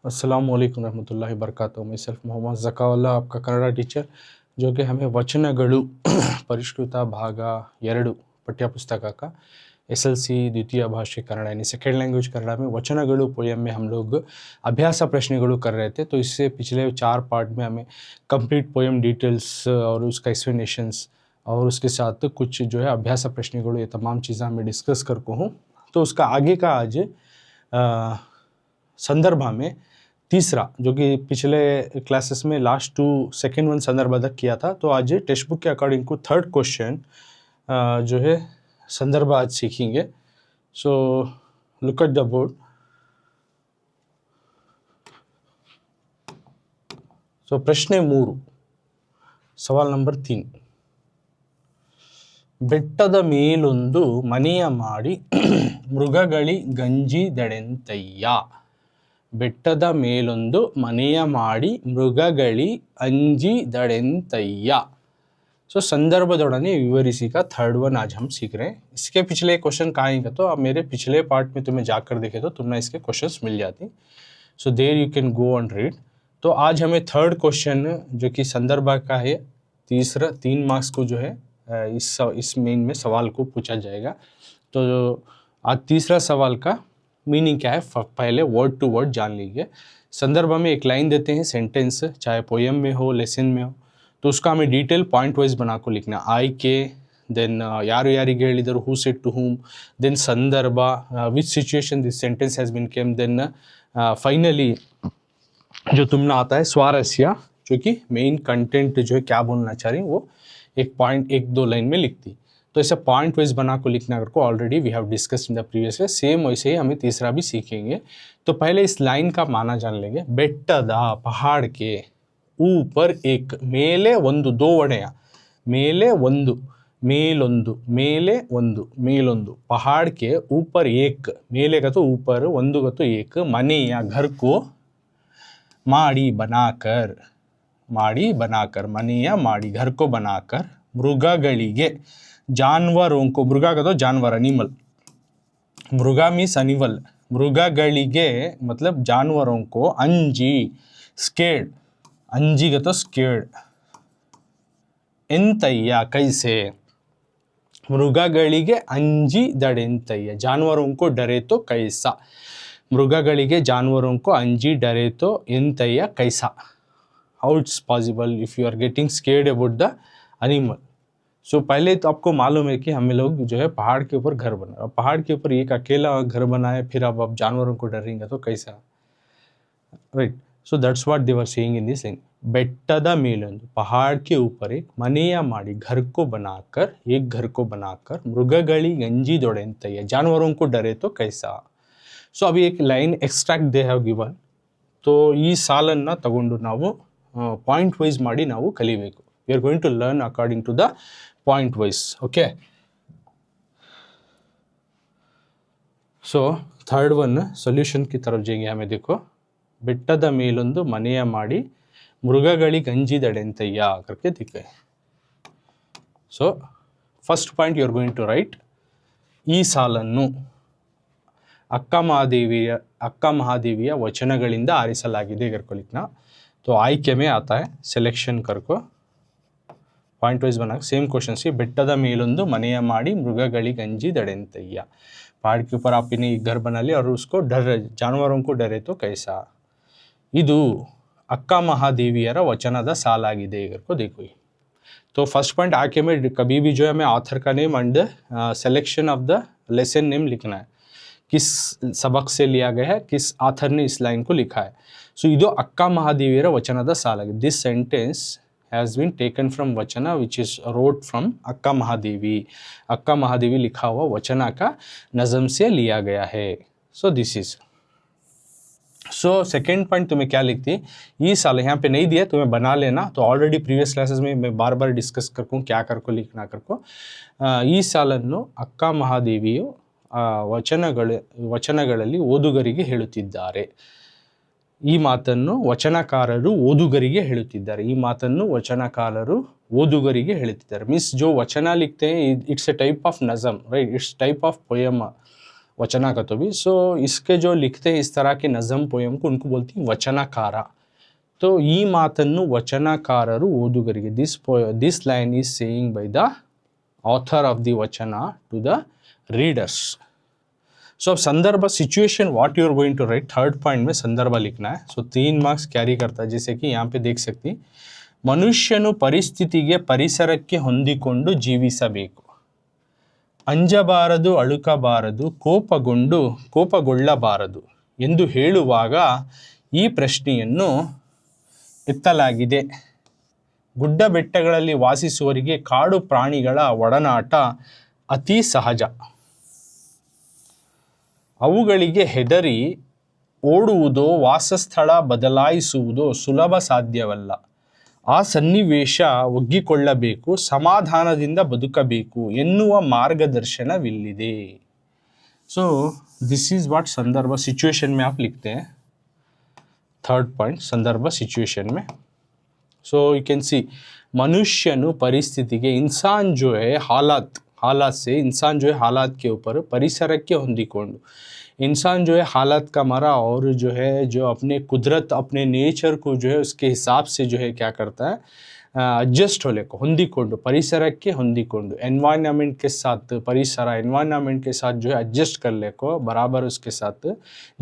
अस्सलामुअलैकुम रहमतुल्लाहि वबरकातुहू। मैं सेल्फ मोहम्मद ज़काउल्लाह आपका कन्नಡ टीचर, जो कि हमें ವಚನಗಳು ಪರಿಷ್ಕೃತ ಭಾಗ 2 ಪಠ್ಯಪುಸ್ತಕ का एसएलसी द्वितीय भाषा कन्नड़ यानी सेकेंड लैंग्वेज कन्नड़ में वचनಗಳು पोयम में हम लोग अभ्यास प्रश्नಗಳು कर रहे थे। तो इससे पिछले 4 पार्ट में हमें कंप्लीट पोयम डिटेल्स और उसका एक्सप्लेनेशंस और उसके साथ कुछ जो है अभ्यास प्रश्नಗಳು, ये तमाम चीज़ें हमें डिस्कस कर को हूँ। तो उसका आगे का आज संदर्भ में तीसरा, जो कि पिछले क्लासेस में लास्ट 2 सेकेंड वन संदर्भ तक किया था, तो आज टेक्स्ट बुक के अकॉर्डिंग को थर्ड क्वेश्चन जो है संदर्भ आज सीखेंगे। So look at the board. So प्रश्न 3, सवाल नंबर 3। ಬೆಟ್ಟದ ಮೇಲೊಂದು ಮನೆಯ ಮಾಡಿ ಮೃಗಗಳಿ ಗಂಜಿದಡೆಂತಯ್ಯ। ಬೆಟ್ಟದ ಮೇಲೊಂದು ಮನೆಯ ಮಾಡಿ ಮೃಗಗಳಿ अंजिदडेंतಯ್ಯ। सो संदर्भदೊಡನೆ विवरिसी का थर्ड वन आज हम सीख रहे हैं। इसके पिछले क्वेश्चन कहाँ का, तो अब मेरे पिछले पार्ट में तुम्हें जाकर देखे तो तुम्हें इसके क्वेश्चंस मिल जाती। So there you can go and read. तो आज हमें थर्ड क्वेश्चन जो कि संदर्भ का है, तीसरा 3 मार्क्स को जो है इस मेन में सवाल को पूछा जाएगा। तो आज तीसरा सवाल का मीनिंग क्या है पहले वर्ड टू वर्ड जान लीजिए। संदर्भ में एक लाइन देते हैं, सेंटेंस चाहे पोयम में हो लेसन में हो, तो उसका हमें डिटेल पॉइंट वाइज बना को लिखना। आई के, देन याರು ಯಾರಿಗೆ ಹೇಳಿದರು, who said to whom, then संदर्भ, which situation this sentence has been came, then finally जो तुमने आता है स्वारस्य, जो कि मेन कंटेंट जो है क्या बोलना चाह रही वो एक पॉइंट 1-2 लाइन में लिखती। तो ऐसे पॉइंट वाइज बना को लिखना अगर को already we have discussed in the previous way, same वैसे ही हमें तीसरा भी सीखेंगे। तो पहले इस लाइन का माना जान लेंगे। ಬೆಟ್ಟದ, पहाड़ के, ऊपर एक, मेले ಒಂದು, 2 ಒಡೆಯ, मेले ಒಂದು, ಮೇಲೊಂದು, मेले ಒಂದು, ಮೇಲೊಂದು, पहाड़ के ऊपर एक, मेले का तो ऊपर, ಒಂದು का तो एक, मनेया घर को, माड़ी बनाकर, माड़ी बनाकर, मनेया माड़ी घर को बनाकर, मृगಗಳಿಗೆ जानवरों को, मृगा का तो जानवर एनिमल, मृगा मीन्स एनिमल, मृगಗಳಿಗೆ मतलब जानवरों को, अंजी स्केर्ड, अंजी का तो स्केर्ड, ಎಂತಯ್ಯ कैसे, मृगಗಳಿಗೆ अंजिदडेंतಯ್ಯ, जानवरों को डरे तो कैसा, मृगಗಳಿಗೆ जानवरों को अंजी डरे तो ಎಂತಯ್ಯ कैसा, how it's possible if you are getting scared about the animal. So पहले तो आपको मालूम है कि हमें लोग जो है पहाड़ के ऊपर घर बना, पहाड़ के ऊपर एक अकेला घर बनाए, फिर अब आप जानवरों को डरेंगे तो कैसा, right. So that's what they were saying in this line. ಬೆಟ್ಟದ ಮೇಲೊಂದು, पहाड़ के ऊपर एक, ಮನೆಯ ಮಾಡಿ घर को बनाकर, एक घर को बनाकर, ಮೃಗಗಳಿಗೆ अंजिदडेंतಯ್ಯ, जानवरों को डरे तो कैसा। सो अभी एक line extract they have given. तो ಈ ಸಾಲನ್ನು ತಗೊಂಡು ನಾವು ಪಾಯಿಂಟ್ ವೈಸ್ ಮಾಡಿ ನಾವು ಕಲಿಬೇಕು। We are going to learn according to the point wise, okay. So third one solution की तरफ जाएंगे हमें। देखो, ಬೆಟ್ಟದ ಮೇಲೊಂದು ಮನೆಯ ಮಾಡಿ ಮೃಗಗಳಿಗೆ अंजिदडेंतಯ್ಯ करके दिखे। So first point you are going to write, ಈ ಸಾಲನ್ನು ಅಕ್ಕ ಮಹಾದೇವಿಯ ವಚನಗಳಿಂದ ಆರಿಸಲಾಗಿದೆ करके लिखना। तो आಯ್ಕೆ में आता है सिलेक्शन करको पॉइंट वाइज बना। सेम क्वेश्चन सी, ಬೆಟ್ಟದ ಮೇಲೊಂದು ಮನೆಯ ಮಾಡಿ ಮೃಗಗಳಿಗೆ अंजिदडेंतಯ್ಯ, पहाड़ के ऊपर आप इन्हें घर बना लिया और उसको डर, जानवरों को डरे तो कैसा। ಇದು ಅಕ್ಕ ಮಹಾದೇವಿಯರ ವಚನದ ಸಾಲಾಗಿದೆ करके देखो। तो फर्स्ट पॉइंट आके में कभी भी जो है हमें ऑथर का name and selection of the lesson name लिखना है, किस सबक से लिया गया है, किस ऑथर ने इस लाइन को लिखा है। सो ಇದು ಅಕ್ಕ ಮಹಾದೇವಿಯರ ವಚನದ ಸಾಲಾಗಿದೆ, this sentence has been taken from वचना which is wrote from अक्का महादेवी, अक्का महादेवी लिखा हुआ वचना का नज़म से लिया गया है। So this is. So second point तुम्हें क्या लिखती है, ये साल यहाँ पे नहीं दिया, तुम्हें बना लेना। तो ऑलरेडी प्रीवियस क्लासेस में मैं बार बार डिस्कस करको क्या करको लिखना करको। ಈ ಸಾಲನ್ನು ಅಕ್ಕ ಮಹಾದೇವಿಯು ವಚನಗಳಲ್ಲಿ ಓದುಗರಿಗೆ ಹೇಳುತ್ತಿದ್ದಾರೆ, ಈ ಮಾತನ್ನು ವಚನಕಾರರು ಓದುಗರಿಗೆ ಹೇಳುತ್ತಿದ್ದಾರೆ, ಈ ಮಾತನ್ನು ವಚನಕಾರರು ಓದುಗರಿಗೆ ಹೇಳುತ್ತಿದ್ದಾರೆ। मीन्स जो वचना लिखते हैं इट्स ए टाइप ऑफ नज़म, right, it's type of poem, वचना का तो भी। सो इसके जो लिखते हैं इस तरह के नज़म पोयम को उनको बोलती हैं वचनकार। तो ಈ ಮಾತನ್ನು ವಚನಕಾರರು ಓದುಗರಿಗೆ this line is saying by the author of the vachana to the readers. So संदर्भ situation what you are going to write, third point में संदर्भ लिखना है। सो 3 मार्क्स कैरी करता है। जैसे कि यहाँ पे देख सकती, ಮನುಷ್ಯನು ಪರಿಸ್ಥಿತಿಗೆ ಪರಿಸರಕ್ಕೆ ಹೊಂದಿಕೊಂಡು ಜೀವಿಸಬೇಕು, ಅಂಜಬಾರದು ಅಳುಕಬಾರದು ಕೋಪಗೊಳ್ಳಬಾರದು ಎಂದು ಹೇಳುವಾಗ ಈ ಪ್ರಶ್ನೆಯನ್ನು ಎತ್ತಲಾಗಿದೆ. ಗುಡ್ಡ ಬೆಟ್ಟಗಳಲ್ಲಿ ವಾಸಿಸುವವರಿಗೆ ಕಾಡು ಪ್ರಾಣಿಗಳ ಒಡನಾಟ ಅತಿ ಸಹಜ. ಅವುಗಳಿಗೆ ಹೆದರಿ ಓಡುವುದೋ ವಾಸಸ್ಥಳ ಬದಲಾಯಿಸುವುದೋ ಸುಲಭ ಸಾಧ್ಯವಲ್ಲ. ಆ ಸನ್ನಿವೇಶ ಒಗ್ಗಿಕೊಳ್ಳಬೇಕು, ಸಮಾಧಾನದಿಂದ ಬದುಕಬೇಕು ಎನ್ನುವ ಮಾರ್ಗದರ್ಶನವಿಲ್ಲಿದೆ. सो दिस इज व्हाट संदर्भ सिचुएशन में आप लिखते हैं। थर्ड पॉइंट संदर्भ सिचुएशन में। सो यू कैन सी मनुष्यनु परिस्थिति के इंसान जो है हालात से इंसान जो है हालात के ऊपर परिसर के ಹೊಂದಿಕೊಂಡು इंसान जो है हालात का मरा और जो है जो अपने कुदरत अपने नेचर को जो है उसके हिसाब से जो है क्या करता है ಅಡ್ಜಸ್ಟ್ होलेको ಹೊಂದಿಕೊಂಡು ಪರಿಸರಕ್ಕೆ ಹೊಂದಿಕೊಂಡು एनवायरनमेंट के साथ परिसर एनवायरनमेंट के साथ जो है एडजस्ट कर लेको बराबर उसके साथ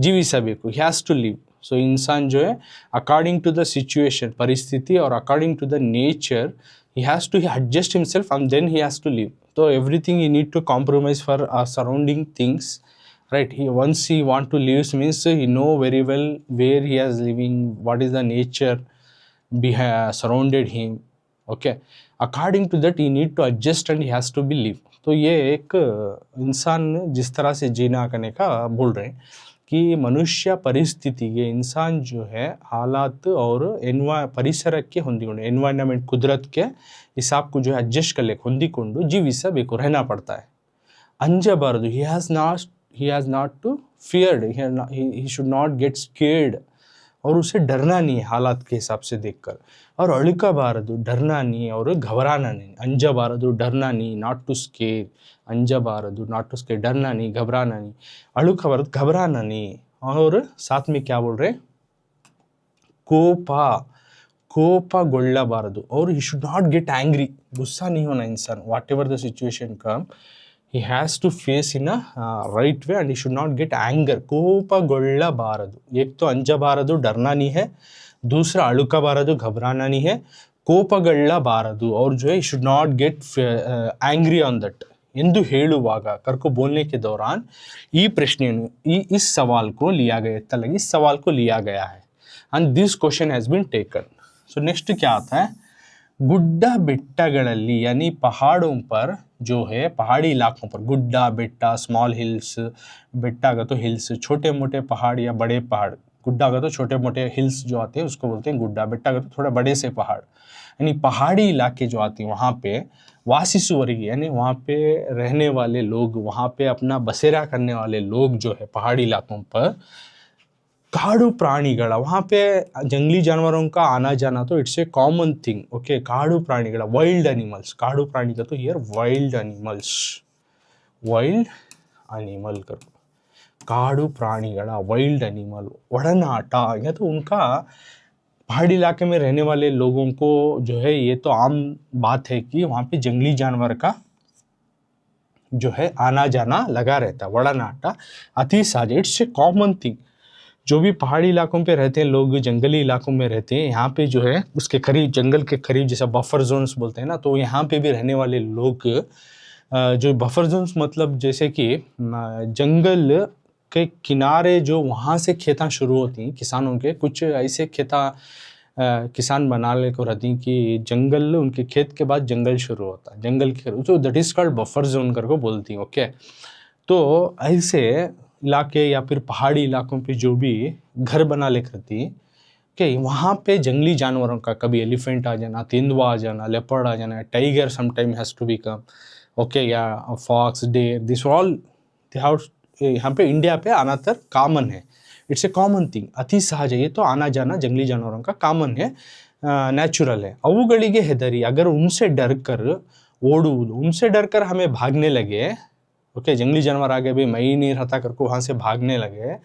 जीविसಬೇಕು, he has to live. सो इंसान जो है अकॉर्डिंग टू द सिचुएशन परिस्थिति और according to the nature he has to adjust himself and then he has to live. So everything he need to compromise for surrounding things, right? Once he want to live means he know very well where he is living, what is the nature surrounded him. Okay, according to that he need to adjust and he has to be live. तो ये एक इंसान जिस तरह से जीना करने का बोल रहे हैं कि मनुष्य परिस्थिति के इंसान जो है हालात और ಪರಿಸರಕ್ಕೆ ಹೊಂದಿಕೊಂಡು एनवायरनमेंट कुदरत के हिसाब को जो है एडजस्ट कर ले ಹೊಂದಿಕೊಂಡು ಜೀವಿಸಬೇಕು, रहना पड़ता है. अंजबारदु, he has not to feared, he should not get scared और उसे डरना नहीं है हालात के हिसाब से देखकर. और अಳುಕಬಾರದು, डरना नहीं और घबराना नहीं. अंजबारदु, डरना नहीं, नॉट टू स्केर. अंजबारदु, नॉट टू स्केर, डरना नहीं, घबराना नहीं. अಳುಕಬಾರದು, घबराना नहीं. और साथ में क्या बोल रहे, ಕೋಪಗೊಳ್ಳಬಾರದು और he should not get angry. गुस्सा नहीं होना इंसान, what ever the situation come he has to face in a right way and he should not get anger. ಕೋಪಗೊಳ್ಳಬಾರದು, एक तो अंजबारदु डरना नहीं है, दूसरा ಅಳುಕಬಾರದು घबराना नहीं है, ಕೋಪಗೊಳ್ಳಬಾರದು और जो है he should not get angry on that. ಎಂದು ಹೇಳುವಾಗ करको बोलने के दौरान ಈ ಪ್ರಶ್ನೆಯನ್ನು इस सवाल को लिया गया था, इस सवाल को लिया गया है and this question has been taken. So next क्या आता है, गुड्डा बेट्टागड़ल्ली यानी पहाड़ों पर जो है पहाड़ी इलाकों पर, गुड्डा बेट्टा स्मॉल हिल्स, बेट्टा का तो हिल्स छोटे मोटे पहाड़ या बड़े पहाड़, गुड्डा का तो छोटे मोटे हिल्स जो आते हैं उसको बोलते हैं गुड्डा, बेट्टा का तो थोड़ा बड़े से पहाड़, यानी पहाड़ी इलाके जो आते हैं वहाँ पे वासिसुवरिगे यानी वहाँ पे रहने वाले लोग, वहाँ पे अपना बसेरा करने वाले लोग जो है पहाड़ी इलाकों पर काड़ू प्राणिगळ, वहाँ पे जंगली जानवरों का आना जाना तो it's a common thing. Okay, काड़ू प्राणिगळ वाइल्ड एनिमल्स, काड़ू प्राणी का तो हियर वाइल्ड एनिमल्स कर काड़ू प्राणिगळ वाइल्ड एनिमल ಒಡನಾಟ, या तो उनका पहाड़ी इलाके में रहने वाले लोगों को जो है ये तो आम बात है कि वहाँ पे जंगली जानवर का जो है आना जाना लगा रहता है. ಒಡನಾಟ अति सहज, इट्स ए कॉमन थिंग. जो भी पहाड़ी इलाकों पे रहते हैं लोग, जंगली इलाकों में रहते हैं, यहाँ पे जो है उसके करीब जंगल के करीब जैसा बफर जोन्स बोलते हैं ना, तो यहाँ पे भी रहने वाले लोग जो बफर जोन्स मतलब जैसे कि जंगल के किनारे जो वहाँ से खेता शुरू होती हैं किसानों के, कुछ ऐसे खेता किसान बनाने को रहती हैं कि जंगल उनके खेत के बाद जंगल शुरू होता है, जंगल के तो that is called buffer zone करके बोलती हैं. ओके, तो ऐसे इलाके या फिर पहाड़ी इलाकों पे जो भी घर बना ले करती कि वहाँ पे जंगली जानवरों का कभी एलिफेंट आ जाना, तेंदुआ आ जाना, लेपर्ड आ जाना, tiger sometime has to be come. Okay, या फॉक्स, डेयर, दिस ऑल यहाँ पे इंडिया पे आना तर कॉमन है. इट्स ए कॉमन थिंग, अति सहज है, ये तो आना जाना जंगली जानवरों का कॉमन है, नेचुरल है. अವುಗಳಿಗೆ ಹೆದರಿ, अगर उनसे डर कर ओडुವುದು, उनसे डर कर हमें भागने लगे ओके, जंगली जानवर आ गए, भाई मैं ही नहीं रहता करके वहाँ से भागने लगे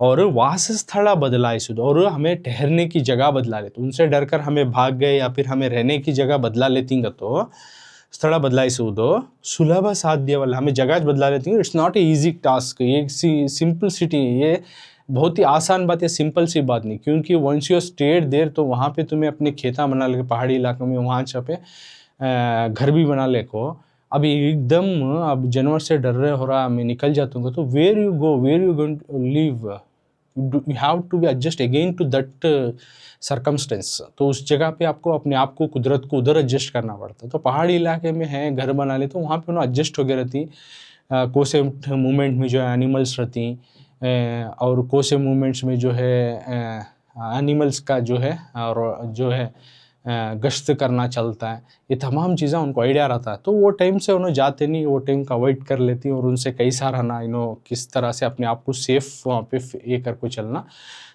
और वासस्थल बदला इस और हमें ठहरने की जगह बदला लेते, उनसे डरकर हमें भाग गए या फिर हमें रहने की जगह बदला लेती तो ಸ್ಥಳ ಬದಲಾಯಿಸುವುದು ಸುಲಭ ಸಾಧ್ಯವಲ್ಲ, हमें जगह बदला लेती है, it's not a easy task, ये सिंपलिसिटी, ये बहुत ही आसान बात है, सिंपल सी बात नहीं, क्योंकि वंस यू स्टेड देर तो वहाँ पे तुम्हें अपने खेता बना ले, पहाड़ी इलाकों में वहाँ पे घर भी बना ले को। अब एकदम अब जानवर से डर रहे हो रहा, मैं निकल जाता तो where you go, where you going to live, you have to be adjust again to that circumstance. तो उस जगह पे आपको अपने आप को, कुदरत को उधर एडजस्ट करना पड़ता है। तो पहाड़ी इलाके में है, घर बना ले तो वहाँ पे उन्हें एडजस्ट हो गया रहती, कोसे मूवमेंट में जो है एनिमल्स रहती, और कोसे मूवमेंट्स में जो है एनिमल्स का जो है और जो है गश्त करना चलता है, ये तमाम चीज़ें उनको आइडिया रहता है। तो वो टाइम से उन्हें जाते नहीं, वो टाइम का अवॉइड कर लेती और उनसे कैसा रहना, किस तरह से अपने आप को सेफ वहाँ पे ये करके चलना।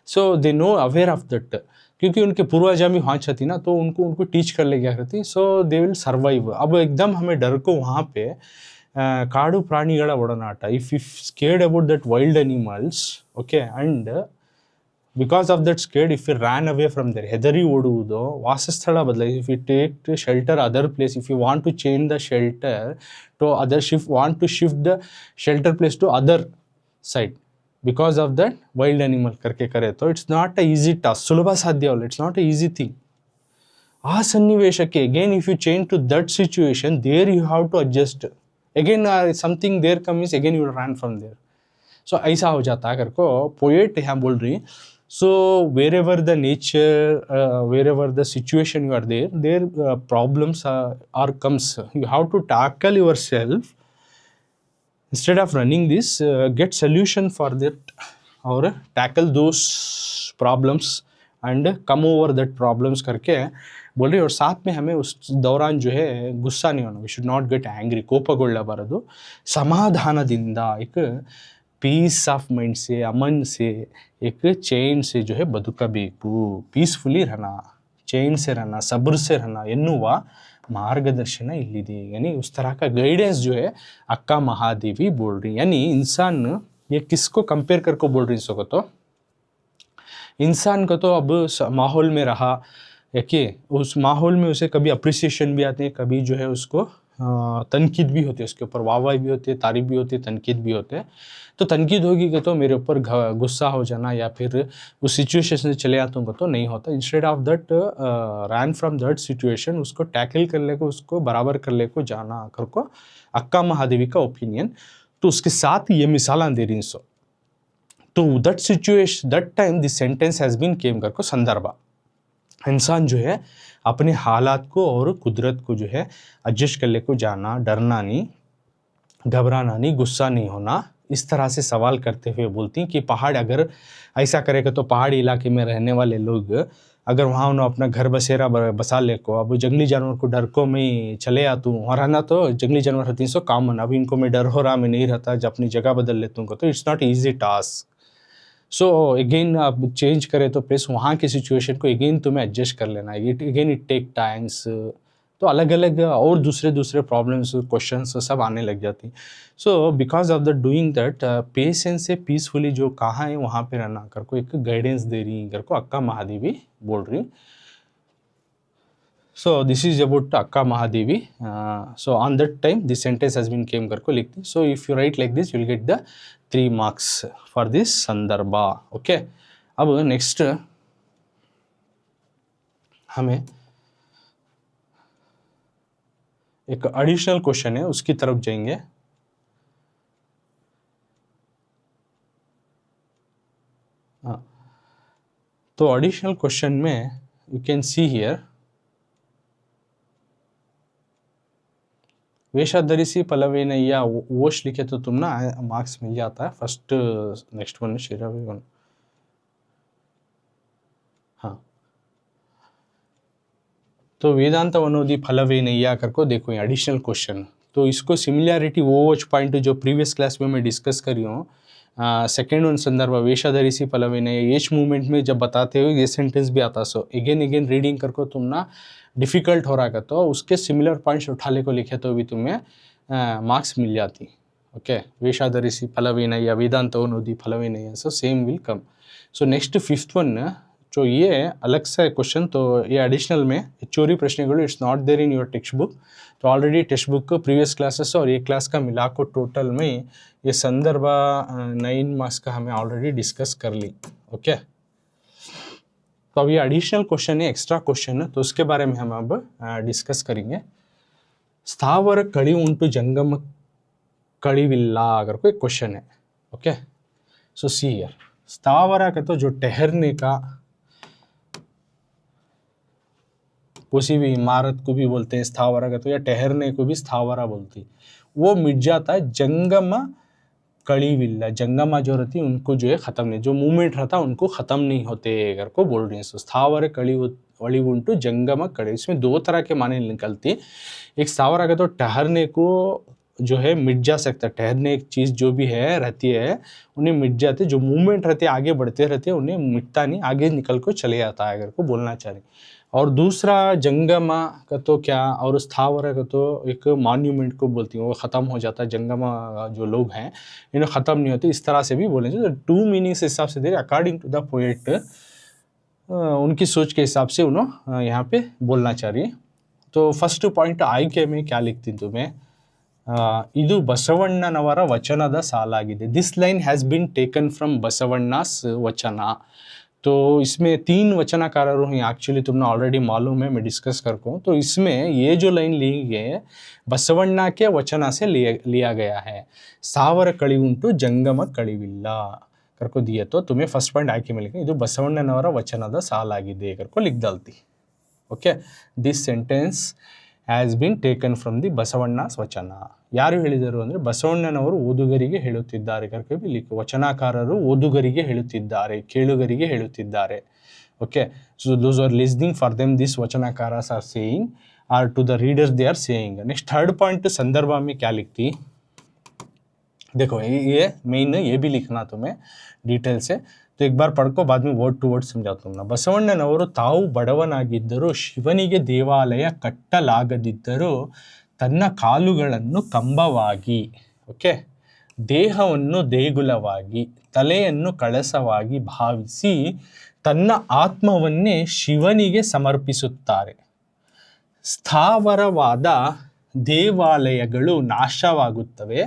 So they no aware of that, क्योंकि उनके पूर्वजा भी वहाँ छती ना, तो उनको टीच कर ले गया करती, सो दे विल सर्वाइव। अब एकदम हमें डर को वहाँ पे ಕಾಡು ಪ್ರಾಣಿಗಳ ಒಡನಾಟ, if scared about that wild animals, okay, and because of that scared if you ran away from there, ಹೆದರಿ ಓಡುವುದು, ವಾಸಸ್ಥಳ ಬದಲಾಯಿಸಿ, if you take shelter other place, if you want to change the shelter to other want to shift the shelter place to other side because of that wild animal करके करे तो it's not a easy task, सुलभ साध्य वाला, it's not a easy thing. आ सन्निवेशಕ್ಕೆ again if you change to that situation there you have to adjust again, something there comes again you run from there. So ऐसा हो जाता है करको पोएट यहाँ बोल रही। So wherever the nature, wherever the situation you are there problems are comes, you have to tackle yourself instead of running this, get solution for that or tackle those problems and come over that problems करके बोल रही। और साथ में हमें उस दौरान जो है गुस्सा नहीं होना, we should not get angry, ಕೋಪಗೊಳ್ಳಬಾರದು, समाधानದಿಂದ एक पीस ऑफ माइंड से, अमन से, एक चैन से जो है ಬದುಕಬೇಕು, पीसफुली रहना, चैन से रहना, सब्र से रहना ಎನ್ನುವ मार्गदर्शन इल्लिदे। यानी उस तरह का गाइडेंस जो है अक्का महादेवी बोल रही। यानी इंसान, ये किसको कंपेयर करके बोल रही इसको, तो इंसान को तो अब माहौल में रहा, कि उस माहौल में उसे कभी अप्रिसिएशन भी आते हैं, कभी जो है उसको तनकीद भी होती है, उसके ऊपर वाहवाही भी होती है, तारीफ भी होती है, तनकीद भी होते हैं। तो तनकीद होगी कि तो मेरे ऊपर गुस्सा हो जाना या फिर उस सिचुएशन से चले आता हूँ तो नहीं होता। Instead of that run from that situation, उसको टैकल कर ले को, उसको बराबर कर ले को जाना कर को अक्का महादेवी का ओपिनियन। तो उसके साथ ये मिसाल दे रही सो, तो that situation, that time this sentence has been came कर को संदर्भ, इंसान जो है अपने हालात को और कुदरत को जो है एडजस्ट कर ले को जाना, डरना नहीं, घबराना नहीं, गुस्सा नहीं होना, इस तरह से सवाल करते हुए बोलती हैं कि पहाड़ अगर ऐसा करेगा तो पहाड़ी इलाके में रहने वाले लोग अगर वहाँ उन्होंने अपना घर बसेरा बसा ले को, अब जंगली जानवर को डर को मैं चले आता हूँ और रहना, तो जंगली जानवर रहती सो कॉमन, अब इनको मैं डर हो रहा, मैं नहीं रहता, जब अपनी जगह बदल लेता हूँ, तो it's not easy task. So again आप चेंज करें तो प्लस वहाँ की सिचुएशन को अगेन तुम्हें एडजस्ट कर लेना है, इट टेक टाइम्स। तो अलग अलग और दूसरे प्रॉब्लम्स, क्वेश्चंस सब आने लग जाती। So because of the doing that patience से पीसफुली जो कहाँ है वहाँ पे रहना कर को एक गाइडेंस दे रही कर को अक्का महादेवी बोल रही। So this is about Akka Mahadevi. So on that time this sentence has been came करको लिखती। So if you write like this you will get the 3 marks for this संदर्भा। Okay, अब next हमें एक एडिशनल क्वेश्चन है उसकी तरफ जाएंगे। तो एडिशनल क्वेश्चन में यू कैन सी हियर, वेशधरिसी पलवेनैया, वोश लिखे तो तुम ना मार्क्स मिल जाता है। फर्स्ट नेक्स्ट वन शिरावी वन, हाँ, तो वेदांत वनोदी फलवेनैया करको देखो ये एडिशनल क्वेश्चन। तो इसको सिमिलैरिटी वोच पॉइंट जो प्रीवियस क्लास में मैं डिस्कस करी हूँ, सेकेंड वन संदर्भ वेशधरिसी पलवेनैया, एच मूवमेंट में जब बताते हो ये सेंटेंस भी आता। सो अगेन रीडिंग करको तुम ना डिफ़िकल्ट हो रहा है तो उसके सिमिलर पॉइंट्स उठा ले को लिखे तो भी तुम्हें मार्क्स मिल जाती। ಓಕೆ, ವೇಷಾಧರಿಸಿ ಫಲವೇನಯ್ಯ, ವೇದಾಂತವನ್ನೋದಿ ಫಲವೇನಯ್ಯ, so same will come. So next fifth one जो ये अलग सा क्वेश्चन, तो ये एडिशनल में चोरी प्रश्नಗಳು it's not there in your text book. तो already text book previous classes और ये क्लास का मिला को टोटल में ये संदर्भ 9 मार्क्स का हमें ऑलरेडी डिस्कस कर ली. ओके, तो अब ये एडिशनल क्वेश्चन है, एक्स्ट्रा क्वेश्चन है, तो उसके बारे में हम अब डिस्कस करेंगे. स्थावर कड़ी उंटू जंगम कड़ीविल्ला, अगर कोई क्वेश्चन है. ओके, सो सी हियर, स्थावरा का तो जो ठहरने का, किसी भी इमारत को भी बोलते हैं स्थावरा का तो, या ठहरने को भी स्थावरा बोलती, वो मिट जाता है जंगम कड़ीविल्ला. जंगमा जो रहती है उनको जो है खत्म नहीं, जो मूवमेंट रहता है उनको खत्म नहीं होते अगर को बोल रही है. सो स्थावर कड़ी वड़ी उंटू जंगम कड़ी, इसमें दो तरह के माने निकलती. एक स्थावरा का तो ठहरने को जो है मिट जा सकता है, ठहरने एक चीज़ जो भी है रहती है उन्हें मिट जाते, जो मूवमेंट रहते आगे बढ़ते रहते हैं उन्हें मिटता नहीं, आगे निकल को चले जाता है अगर को बोलना चाह रहे. और दूसरा जंगमा का तो क्या, और स्थावर का तो एक मॉन्यूमेंट को बोलती हैं, वो ख़त्म हो जाता है. जंगमा जो लोग हैं इन्हें ख़त्म नहीं होते, इस तरह से भी बोलेंगे. तो टू मीनिंग्स हिसाब से दे रहे अकॉर्डिंग टू द पोएट, उनकी सोच के हिसाब से उन्होंने यहाँ पे बोलना चाह रही है. तो फर्स्ट पॉइंट आಯ್ಕೆ में क्या लिखती तुम्हें, ಇದು ಬಸವಣ್ಣನವರ ವಚನದ ಸಾಲಾಗಿದೆ. This line has been taken from Basavanna's वचना. तो इसमें 3 वचनाकार हैं एक्चुअली, तुमने ऑलरेडी मालूम है, मैं डिस्कस कर को. तो इसमें ये जो लाइन ली गई है बसवण्णा के वचना से लिया गया है. ಸಾವಿರ ಕಳಿ ಉಂಟು ಜಂಗಮ ಕಳಿವಿಲ್ಲ करको दिए, तो तुम्हें फर्स्ट पॉइंट ಆಯ್ಕೆ में लिखना, ಇದು ಬಸವಣ್ಣನವರ ವಚನದ ಸಾಲಾಗಿದೆ करको लिख डालती. Okay, this sentence has been taken from the Basavanna's ವಚನ. ಯಾರು ಹೇಳಿದರು ಅಂದರೆ ಬಸವಣ್ಣನವರು ಓದುಗರಿಗೆ ಹೇಳುತ್ತಿದ್ದಾರೆ ಕರ್ಕೆ ಬಿ ಲಿಖ, ವಚನಕಾರರು ಓದುಗರಿಗೆ ಹೇಳುತ್ತಿದ್ದಾರೆ, ಕೇಳುಗರಿಗೆ ಹೇಳುತ್ತಿದ್ದಾರೆ. Okay, so those are listening for them this वचनकारास are saying, are to the readers they are saying. Next third point संदर्भ में क्या लिखती, देखो ये मेन ये भी लिखना तुम्हें डिटेल से, तो एक बार पढ़ को बाद में वर्ड टू वर्ड समझाता हूँ. ಬಸವಣ್ಣನವರು ತಾವು ಬಡವನಾಗಿದ್ದರೂ ಶಿವನಿಗೆ ದೇವಾಲಯ ಕಟ್ಟಲಾಗದಿದ್ದರೂ ತನ್ನ ಕಾಲುಗಳನ್ನು ಕಂಬವಾಗಿ, ಓಕೆ, ದೇಹವನ್ನು ದೇಗುಲವಾಗಿ, ತಲೆಯನ್ನು ಕಳಸವಾಗಿ ಭಾವಿಸಿ ತನ್ನ ಆತ್ಮವನ್ನೇ ಶಿವನಿಗೆ ಸಮರ್ಪಿಸುತ್ತಾರೆ. ಸ್ಥಾವರವಾದ ದೇವಾಲಯಗಳು ನಾಶವಾಗುತ್ತವೆ,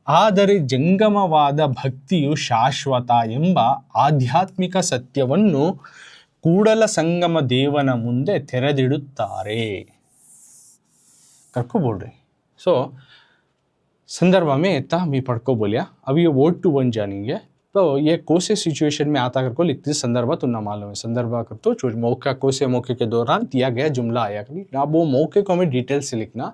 ಆದರೆ ಜಂಗಮವಾದ ಭಕ್ತಿಯು ಶಾಶ್ವತ ಎಂಬ ಆಧ್ಯಾತ್ಮಿಕ ಸತ್ಯವನ್ನು ಕೂಡಲ ಸಂಗಮ ದೇವನ ಮುಂದೆ ತೆರೆದಿಡುತ್ತಾರೆ करको बोल रहे. सो संदर्भ में इतना भी पढ़ को बोलिया. अब ये वर्ड टू वन जानेंगे. तो ये कोसे सिचुएशन में आता करको लिखते संदर्भ तो ना मालूम है. संदर्भ कर तो मौका कोसे मौके के दौरान दिया गया जुमला आया करी, अब वो मौके को हमें डिटेल से लिखना.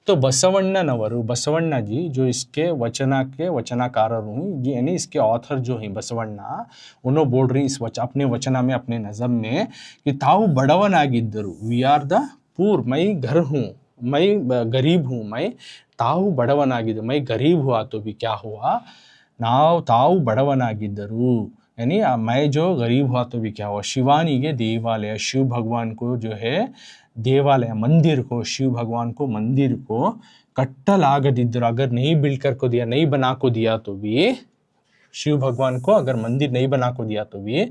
तो बसवण्णनವರು, बसवण्णा जी जो इसके वचना के वचनाकार हुई जी, यानी इसके ऑथर जो हैं बसवण्णा, उन्होंने बोल रही इस अपने वचना में, अपने नज़म में कि ताऊ बड़वनागिद्दरू, वी आर द पूर, मैं घर हूँ, मैं गरीब हूँ, मैं ताऊ बड़वनागिद्दरू, मैं गरीब हुआ तो भी क्या हुआ, नाव ताऊ बड़वनागिद्दरू, यानी मैं जो गरीब हुआ तो भी क्या हुआ. शिवानिगे देवालय, शिव भगवान को जो है देवालय, मंदिर को, शिव भगवान को मंदिर को कट्टलागदिद्दरू, अगर नहीं बिल्ड कर को दिया, नहीं बना को दिया तो भी, शिव भगवान को अगर मंदिर नहीं बना को दिया तो भी,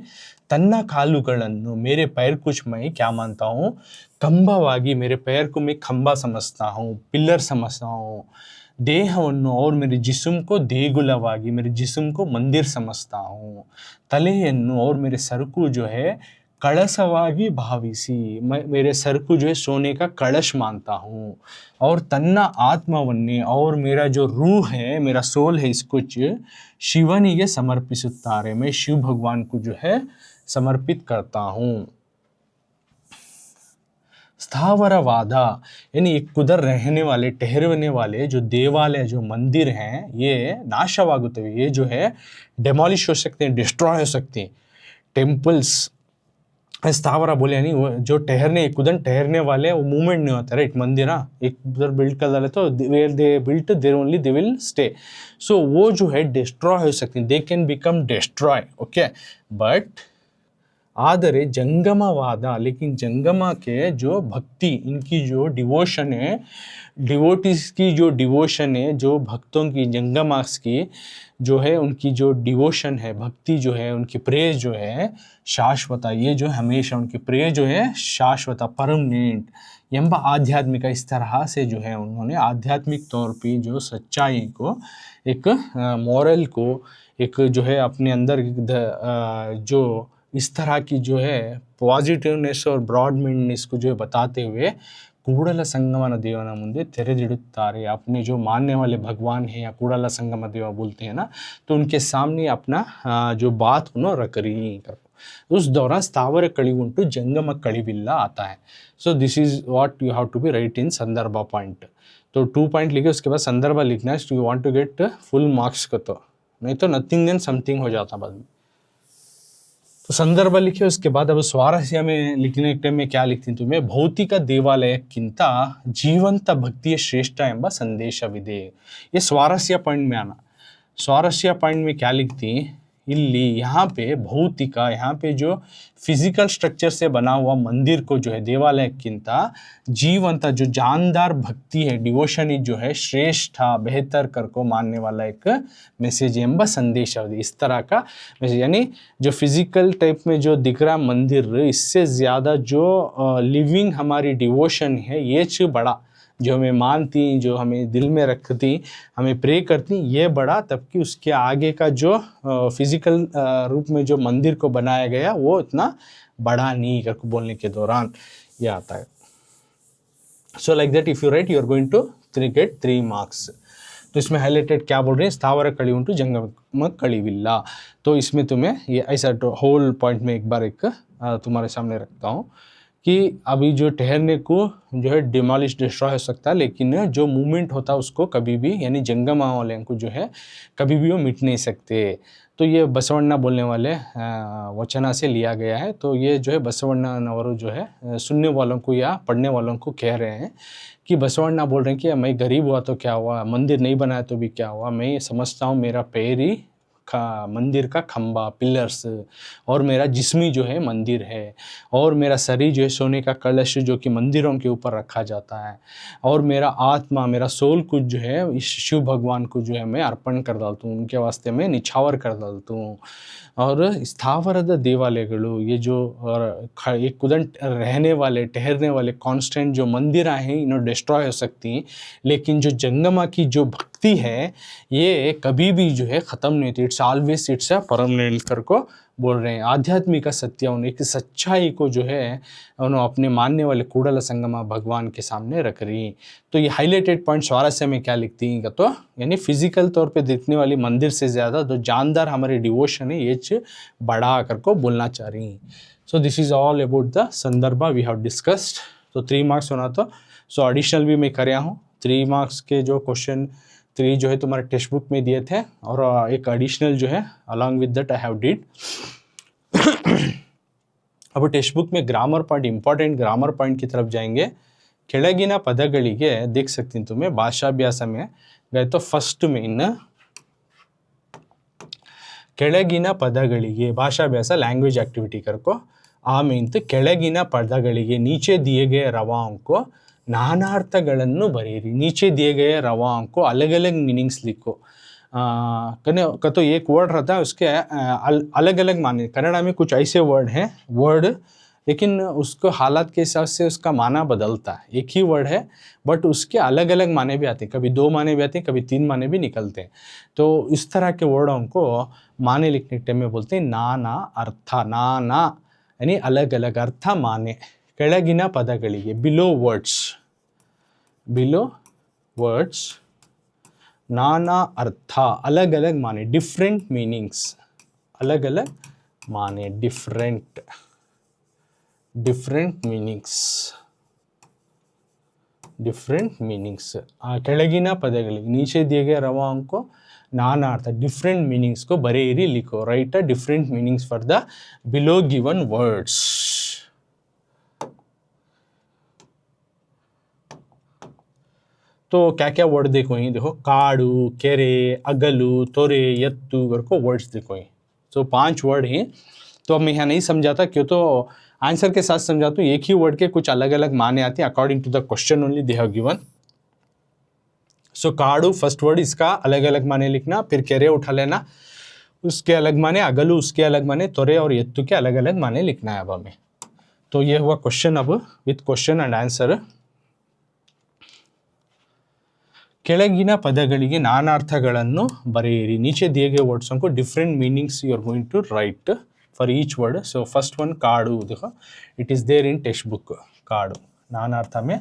तन्ना कालुगळन्नु, मेरे पैर कुछ मैं क्या मानता हूँ, कंबवागी, मेरे पैर को मैं खंबा समझता हूँ, पिलर समझता हूँ. देहवन्नु, और मेरे जिस्म को देगुलवागी, मेरे जिस्म को मंदिर समझता हूँ. तलेयन्नु, और मेरे सर को जो है कलशवागी भाविसी, मैं मेरे सर को जो है सोने का कलश मानता हूँ. और तन्ना आत्मवन्ने, और मेरा जो रूह है, मेरा सोल है, इसको शिवनिगे समर्पिसुत्तारे, मैं शिव भगवान को जो है समर्पित करता हूँ. स्थावरवाद यानी एक कुदर रहने वाले, ठहरने वाले जो देवालय, जो मंदिर हैं, ये नाशवागुत्तवे, ये जो है डेमोलिश हो सकते हैं, डिस्ट्रॉय हो सकते हैं. टेम्पल्स स्थावरा बोले यानी वो जो ठहरने, कुदन ठहरने वाले, वो मूवमेंट नहीं होता, राइट. मंदिर हाँ एक उधर बिल्ड कर डाले तो where they built there only they will stay. So वो जो है डिस्ट्रॉय हो सकते हैं, they can become destroy. Okay, but आदरे जंगमवाद, लेकिन जंगमा के जो भक्ति, इनकी जो डिवोशन है, डिवोटीज की जो डिवोशन है, जो भक्तों की जंगमास की जो है, उनकी जो डिवोशन है, भक्ति जो है, उनकी प्रेय जो है शाश्वता, ये जो हमेशा उनकी प्रेय जो है शाश्वता, परमनेंट ಎಂಬ आध्यात्मिक, इस तरह से जो है उन्होंने आध्यात्मिक तौर पे जो सच्चाई को, एक मॉरल को, एक जो है अपने अंदर जो इस तरह की जो है पॉजिटिवनेस और ब्रॉडमेंडनेस को जो है बताते हुए ಕೂಡಲ ಸಂಗಮನ देवನ ಮುಂದೆ ತೆರೆದಿಡುತ್ತಾರೆ। अपने जो मानने वाले भगवान हैं या कूड़ला संगम देव बोलते हैं ना, तो उनके सामने अपना जो बात उन्होंने रख रही कर। उस दौरान स्थावर कड़िउंटु जंगम कड़िविल्ला आता है। So this is what you have to be write in संदर्भ पॉइंट। तो 2 पॉइंट लिखे, उसके बाद संदर्भ लिखना है। You want to get full marks का, तो नहीं तो नथिंग देन समथिंग हो जाता बाद में। तो संदर्भ लिखे, उसके बाद अब स्वारस्य में लिखने के टाइम में क्या लिखती तुम्हें, भौतिक देवालಯಕ್ಕಿಂತ ಜೀವಂತ ಭಕ್ತಿಯ ಶ್ರೇಷ್ಠ ಎಂಬ ಸಂದೇಶವಿದೆ। ये स्वारस्य पॉइंट में आना। स्वारस्य पॉइंट में क्या लिखती, इल्ली यहाँ पे भौतिक, यहाँ पे जो फिजिकल स्ट्रक्चर से बना हुआ मंदिर को जो है देवालಯಕ್ಕಿಂತ जीवंत, जो जानदार भक्ति है, डिवोशन जो है श्रेष्ठ, बेहतर कर को मानने वाला एक मैसेज एंब संदेश, इस तरह का मैसेज। यानी जो फिजिकल टाइप में जो दिख रहा मंदिर, इससे ज़्यादा जो लिविंग हमारी डिवोशन है, ये बड़ा, जो हमें मानती, जो हमें दिल में रखती, हमें प्रे करती, ये बड़ा, तब कि उसके आगे का जो फिजिकल रूप में जो मंदिर को बनाया गया वो इतना बड़ा नहीं कर बोलने के दौरान ये आता है। So like that if you write, you are going to get 3 marks. तो इसमें हाईलाइटेड क्या बोल रहे हैं, स्थावर कड़िउंटु जंगम कड़िविल्ला। तो इसमें तुम्हें ये ऐसा होल पॉइंट में एक बार एक तुम्हारे सामने रखता हूँ कि अभी जो ठहरने को जो है डिमोलिश, डिस्ट्रॉय हो सकता है, लेकिन जो मूवमेंट होता है उसको कभी भी, यानी जंगमा वाले को जो है कभी भी वो मिट नहीं सकते। तो ये बसवण्णा बोलने वाले वचना से लिया गया है। तो ये जो है बसवण्णनವರು जो है सुनने वालों को या पढ़ने वालों को कह रहे हैं कि बसवण्णा बोल रहे हैं कि मैं गरीब हुआ तो क्या हुआ, मंदिर नहीं बनाया तो भी क्या हुआ, मैं समझता हूँ मेरा पैर ही मंदिर का खंबा, पिलर्स, और मेरा जिस्मी जो है मंदिर है, और मेरा शरीर जो है सोने का कलश जो कि मंदिरों के ऊपर रखा जाता है, और मेरा आत्मा, मेरा सोल कुछ जो है इस शिव भगवान को जो है मैं अर्पण कर डालता हूँ, उनके वास्ते मैं निछावर कर डालता हूँ। और स्थावರದ देवालयಗಳು, ये जो एक कुदंत रहने वाले, ठहरने वाले कांस्टेंट जो मंदिर हैं, इन्हें डिस्ट्रॉय हो सकती हैं, लेकिन जो जंगमा की जो भक्ति है ये कभी भी जो है ख़त्म नहीं होती। It's always, it's a permanent कर को बोल रहे हैं। आध्यात्मिक सत्य, उन्हें एक सच्चाई को जो है उन्होंने अपने मानने वाले कूड़ल संगमा भगवान के सामने रख रही। तो ये हाईलाइटेड पॉइंट स्वारस्य में क्या लिखती हैं, तो यानी फिजिकल तौर पे दिखने वाली मंदिर से ज़्यादा जो जानदार हमारे डिवोशन है, ये बड़ा कर को बोलना चाह रही हैं। So this is all about the संदर्भ वी हैव डिस्कस्ड। तो 3 मार्क्स होना तो सो एडिशनल भी मैं कराया हूँ। 3 मार्क्स के जो क्वेश्चन 3 जो है तुम्हारे टेक्स्ट बुक में दिए थे, और एक एडिशनल जो है along with that I have did. अब टेक्स्ट बुक में grammar point, important grammar point की तरफ जाएंगे। ಕೆಳಗಿನ ಪದಗಳಿಗೆ देख सकती हूँ तुम्हें भाषाभ्यास में गए तो फर्स्ट में इन ಕೆಳಗಿನ ಪದಗಳಿಗೆ भाषाभ्यास लैंग्वेज एक्टिविटी करको ಆಮೇಲೆ ಕೆಳಗಿನ ಪದಗಳಿಗೆ नीचे दिए गए रवाओं को नानार्थಗಳನ್ನು बरेरी। नीचे दिए गए रवाओं को अलग अलग मीनिंग्स लिखो। का तो एक वर्ड रहता है, उसके अलग अलग माने। कन्नड़ा में कुछ ऐसे वर्ड हैं, वर्ड, लेकिन उसको हालात के हिसाब से उसका माना बदलता है। एक ही वर्ड है बट उसके अलग अलग माने भी आते हैं, कभी 2 माने भी आते हैं, कभी 3 माने भी निकलते हैं। तो इस तरह के वर्डों को माने लिखने के टाइम में बोलते हैं नाना अर्थ, नाना यानी अलग अलग अर्थ माने। ಕೆಳಗಿನ ಪದಗಳಿಗೆ बिलो वर्ड्स, बिलो वर्ड्स नाना अर्थ अलग अलग माने, डिफरेंट मीनिंग्स, अलग अलग माने, डिफरेंट मीनिंग्स, डिफरेंट मीनिंग्स। ಕೆಳಗಿನ ಪದಗಳಿಗೆ नीचे दिए गए रवाओं को नाना अर्थ, डिफरेंट मीनिंग्स को बरेरी लिखो। Right a different meanings for the below given words. तो क्या क्या वर्ड देखो ही, देखो काड़ू, केरे, अगलू, तोरे, यत्तू करको वर्ड्स देखो ही। सो 5 वर्ड हैं। तो तो अब मैं यहाँ नहीं समझाता, क्यों तो आंसर के साथ समझाता हूँ। एक ही वर्ड के कुछ अलग अलग माने आते हैं according to the question only they have given. So काड़ू फर्स्ट वर्ड, इसका अलग अलग माने लिखना, फिर केरे उठा लेना, उसके अलग माने, अगलू उसके अलग माने, तोरे और यत्तु के अलग अलग माने लिखना है अब हमें। तो ये हुआ क्वेश्चन अब विथ क्वेश्चन एंड आंसर। ಕೆಳಗಿನ ಪದಗಳಿಗೆ ನಾನಾರ್ಥಗಳನ್ನು ಬರೆಯಿರಿ. नीचे दिए गए वर्ड्स को different meanings you are going to write for each word. So first one काड़ू, देखो it is there in text book. काड़ू नानार्थ में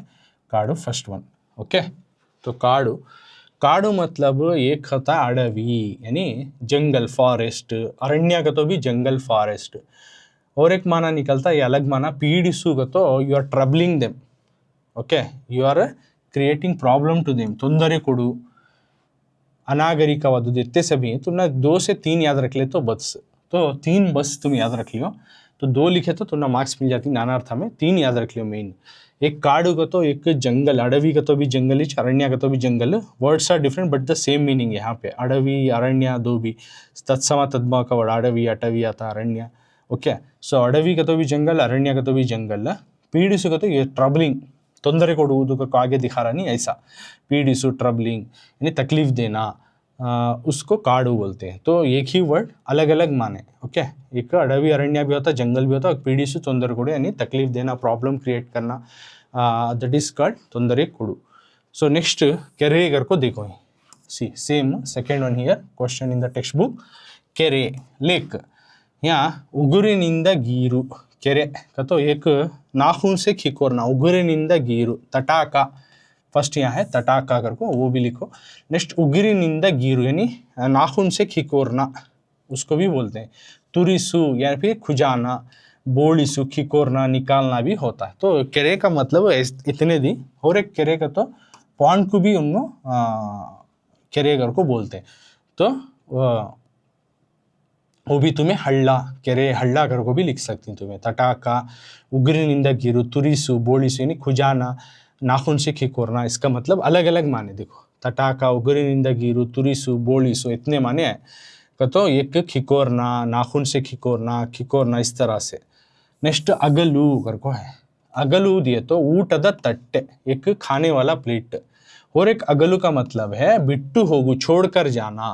काड़ू फर्स्ट वन. ओके, तो काड़ू, काड़ू मतलब एक होता है अडवी यानी जंगल, फॉरेस्ट. अरण्य का तो भी जंगल, फॉरेस्ट. और एक माना निकलता है, ये अलग माना, पीड़िसु का तो you are troubling them. Okay, you are creating problem to them, ತೊಂದರೆ ಕೊಡು, अनागरिकवादुದು इतने सभी हैं. तुमने 2 से 3 याद रख ले तो बस, तो 3 बस तुम याद रख लियो, तो 2 लिखे तो तुम्हें मार्क्स मिल जाती. नानार्थ में 3 याद रख लियो मेन. एक काड़ू का तो एक जंगल, अडवी का तो भी जंगल, अरण्य का तो भी जंगल. Words are different but the same meaning यहाँ पे. अडवी अरण्य दो भी तत्सम तद्मा का वर्ड, अडवी अटवी आता अरण्य. ओके, सो अडवी का तो भी जंगल, अरण्य का तो भी जंगल. पीड़िसु का तो ये ट्रबलिंग, ತೊಂದರೆ ಕೊಡುವುದು को आगे दिखा रहा नहीं ऐसा. पीड़िसु ट्रबलिंग यानी तकलीफ देना, उसको काड़ू बोलते हैं. तो एक ही वर्ड अलग अलग माने. ओके, एक अडवी अरण्य भी होता है, जंगल भी होता है. पीड़िसु ತೊಂದರೆ ಕೊಡು यानी तकलीफ देना, प्रॉब्लम क्रिएट करना, दैट इज कॉल्ड ತೊಂದರೆ ಕೊಡು. सो नेक्स्ट केरेगर को देखो, see same second one here question in the text book. केरे लेक, यहाँ उगुरिनिंದ गीरू. केरे का तो एक नाखून से खिकोरना, उगुरिनिंದ गीरू. तटाका फर्स्ट यहाँ है, तटाका करको वो भी लिखो. नेक्स्ट उगुरिनिंದ गीरू यानी नाखून से खिकोरना, उसको भी बोलते हैं. तुरिसु या फिर खुजाना, बोलिसु खिकोरना निकालना भी होता है. तो केरे का मतलब इतने दी. और एक केरे का तो पॉन्ड को भी उनको केरेगर को बोलते हैं. तो वो भी तुम्हें हल्ला, केरे हल्ला कर को भी लिख सकती हैं तुम्हें. तटाका, उग्रनिंद गिरु, तुरिसु, बोलिसु यानी खुजाना, नाखून से खिकोरना, इसका मतलब अलग अलग माने. देखो तटाका, उग्रनिंद गिरु, तुरिसु, बोलिसु इतने माने हैं. तो एक खिकोरना, नाखून से खिकोरना इस तरह से. नेक्स्ट अगलू कर को है. अगलू दिए तो ऊटद तट्टे, एक खाने वाला प्लेट. और एक अगलू का मतलब है बिट्टू होगु, छोड़कर जाना.